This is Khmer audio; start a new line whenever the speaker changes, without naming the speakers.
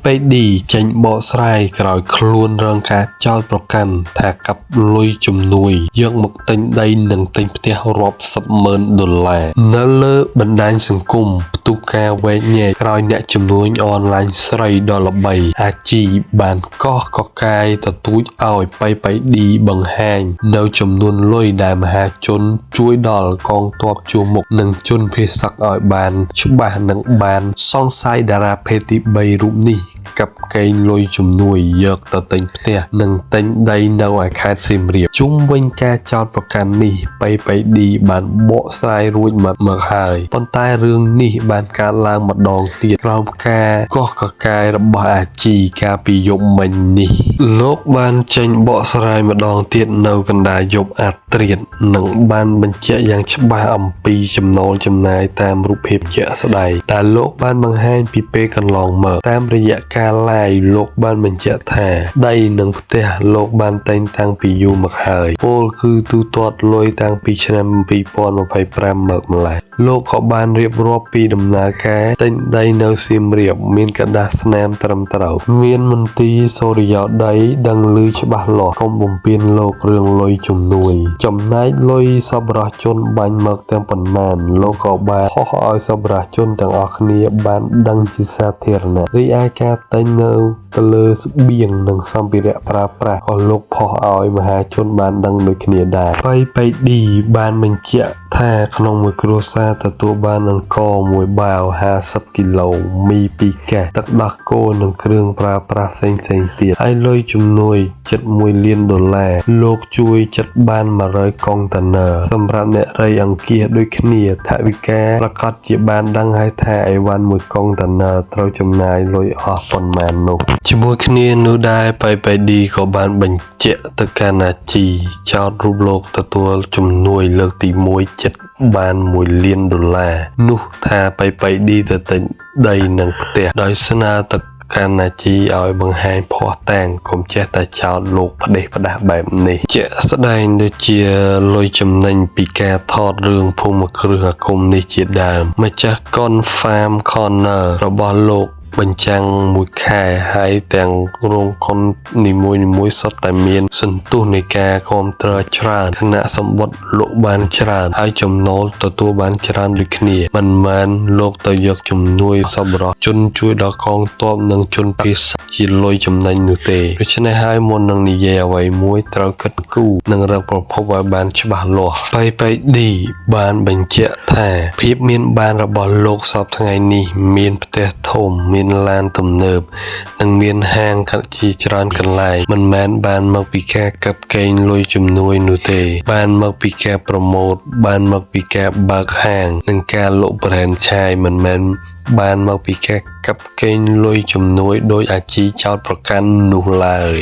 ไปดีចេញបកស្រាយក្រោយខ្លួនរងការចោទប្រកាន់ថាកាប់លុយជំនួយយកមកទិញដីនិងទិញផ្ទះរាប់$10,000នៅលើបណ្ដាញសង្គមផ្ទុះការវែកញែកក្រោយអ្នកជំនួញអនឡាញស្រីដ៏ល្បីអាជីបានកោះកកាយទទូចឲ្យไปឌីបង្ហាញនៅចំនួនលុយដែលមហាជនជួយដល់កងទ័ពជួរមុខនិងជនភេសកឲ្យបានច្បាស់និងបានសង្ស័យតារាភេទទី3រូបនេះកាប់កេងលុយជំនួយយកទៅទិញផ្ទះនិងទិញដីនៅឯខេត្តសៀមរាបជុំវិញការចោទប្រកាន់នេះไปឌីបានបកស្រាយរួចមកហើយប៉ុន្តែរឿងនេះបានកើតឡើងម្ដងទៀតក្រោមការកោះកកាយរបស់អាជីកាលពីយប់មិញនេះលោកបានចេញបកស្រាយម្ដងទៀតនៅកណ្ដាលយប់អាត្រៀតនិងបានបញ្ជាក់យ៉ាងច្បាស់អំពីចំណូលចំណាយតាមរូបភាពជាក់ស្ដែងដែលលោកបានបង្ហាញពីពេលកន្លងមកតាមរយៈការឡាយលោកបានបញ្ជាក់ថាដីនិងផ្ទះលោកបានតែងតាំងពីយូរមកហើយពលគឺទូទាត់លុយតាំងពីឆ្នាំ2025មកម្ល៉េះលោកក៏បានរៀបរាប់ពីដំណើរការទិញដីនៅសៀមរាបមានកដាស់ស្នាមត្រឹមត្រូវមានមន្ទីរសូរិយោដីដឹងឮច្បាស់លាស់កុំបំពេញលោករឿងលុយជំនួយចំណែកលុយសប្បុរសជនបាញ់មកទាំងប៉ុន្មានលោកក៏បានហោះឲ្យសប្បុរសជនទាំងអស់គ្នាបានដឹងជាសាធារណៈរីឯការទិញនៅទៅលើស្បៀងនិងសម្ភារៈប្រើប្រាស់ក៏លោកផុសឲ្យមហាជនបានដឹងដូចគ្នាដែរไปឌីបានបញ្ជាក់ថាក្នុងមួយគ្រួសារទទួលបានអង្ករមួយបាវ50គីឡូមី2កែសទឹកដោះគោនិងគ្រឿងប្រើប្រាស់ផ្សេងទៀតហើយលុយជំនួយជិត$1 លានលោកជួយចិត្តបាន100កុងតឺន័រសម្រាប់អ្នករៃអង្គាសដូចគ្នាថវិកាប្រកាសជាបានដឹងហើយថាអីវ៉ាន់1កុងតឺន័រត្រូវចំណាយលុយអស់ប៉ុន្មាននោះជាមួយគ្នានោះដែរไปឌីក៏បានបញ្ជាក់ទៅកាន់អាជីចោទរូបលោកទទួលជំនួយលើកទី1ចិត្តបាន$1 លាននោះថាไปឌីទៅទិញដីនិងផ្ទះដោយស្នើទៅកាន់អាជីឲ្យបង្ហាញភ័ស្តុតាងកុំចេះតែចោទលោកផ្ដេសផ្ដាស់បែបនេះជាក់ស្ដែងដូចជាលុយចំណេញពីការថតរឿងភូមិគ្រឹះអាគមនេះជាដើមម្ចាស់កុន Farm Corner របស់លោកបញ្ចាំងមួយខែហើយទាំងរោងកុននីមួយសុទ្ធតែមានសន្ទុះនៃការគាំទ្រច្រើនគណៈសម្បត្តិលោកបានច្រើនហើយចំណូលទទួលបានច្រើនដូចគ្នាមិនមែនលោកទៅយកជំនួយសប្បុរសជនជួយដល់កងទ័ពនិងជនភេសកជាលុយចំណេញនោះទេដូច្នេះហើយមុននឹងនិយាយអ្វីមួយត្រូវគិតគូរនិងរកប្រភពឲ្យបានច្បាស់លាស់ไปឌីបានបញ្ជាក់ថាភាពមានបានរបស់លោកសពថ្ងៃនេះមានផ្ទះធំមានឡានទំនើបនិងមានហាងជាច្រើនកន្លែងមិនមែនបានមកពីការកាប់កេងលុយជំនួយនោះទេបានមកពីការប្រម៉ូទបានមកពីការបើកហាងនិងការលក់ប្រេនឆាយមិនមែនបានមកពីការកាប់កេងលុយជំនួយដោយអាជីចោទប្រកាន់នោះឡើយ